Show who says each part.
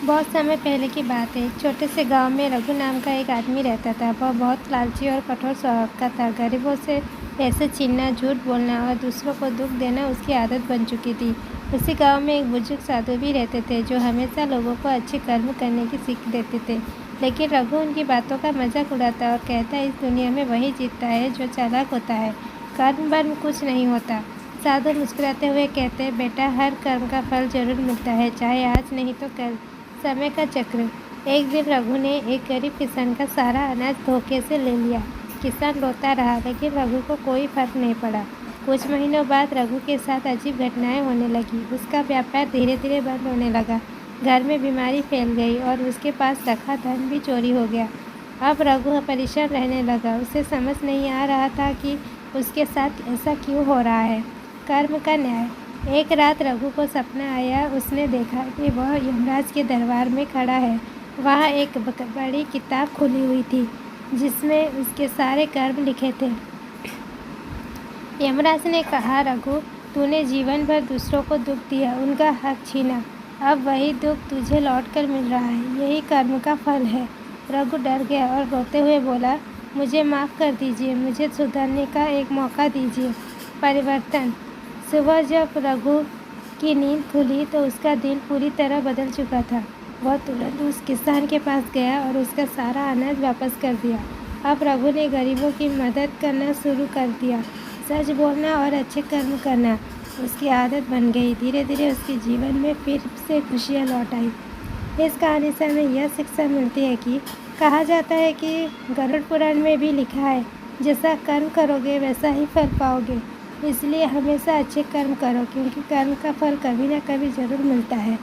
Speaker 1: बहुत समय पहले की बात है। एक छोटे से गांव में रघु नाम का एक आदमी रहता था। वह बहुत लालची और कठोर स्वभाव का था। गरीबों से पैसे छीनना, झूठ बोलना और दूसरों को दुख देना उसकी आदत बन चुकी थी। उसी गांव में एक बुजुर्ग साधु भी रहते थे जो हमेशा लोगों को अच्छे कर्म करने की सीख देते थे। लेकिन रघु उनकी बातों का मजाक उड़ाता और कहता, इस दुनिया में वही जीतता है जो चालाक होता है। कर्म बर्म कुछ नहीं होता। साधु मुस्कुराते हुए कहते, बेटा, हर कर्म का फल जरूर मिलता है, चाहे आज नहीं तो कल। समय का चक्र। एक दिन रघु ने एक गरीब किसान का सारा अनाज धोखे से ले लिया। किसान रोता रहा, लेकिन रघु को कोई फर्क नहीं पड़ा। कुछ महीनों बाद रघु के साथ अजीब घटनाएं होने लगी। उसका व्यापार धीरे धीरे बंद होने लगा। घर में बीमारी फैल गई और उसके पास रखा धन भी चोरी हो गया। अब रघु परेशान रहने लगा। उसे समझ नहीं आ रहा था कि उसके साथ ऐसा क्यों हो रहा है। कर्म का न्याय। एक रात रघु को सपना आया। उसने देखा कि वह यमराज के दरबार में खड़ा है। वहाँ एक बड़ी किताब खुली हुई थी जिसमें उसके सारे कर्म लिखे थे। यमराज ने कहा, रघु, तूने जीवन भर दूसरों को दुख दिया, उनका हक छीना। अब वही दुख तुझे लौटकर मिल रहा है। यही कर्म का फल है। रघु डर गया और रोते हुए बोला, मुझे माफ़ कर दीजिए, मुझे सुधरने का एक मौका दीजिए। परिवर्तन। सुबह जब रघु की नींद खुली तो उसका दिल पूरी तरह बदल चुका था। वह तुरंत उस किसान के पास गया और उसका सारा अनाज वापस कर दिया। अब रघु ने गरीबों की मदद करना शुरू कर दिया। सच बोलना और अच्छे कर्म करना उसकी आदत बन गई। धीरे धीरे उसके जीवन में फिर से खुशियाँ लौट आई। इस कहानी से हमें यह शिक्षा मिलती है कि कहा जाता है कि गरुड़ पुराण में भी लिखा है, जैसा कर्म करोगे वैसा ही फल पाओगे। इसलिए हमेशा अच्छे कर्म करो, क्योंकि कर्म का फल कभी ना कभी ज़रूर मिलता है।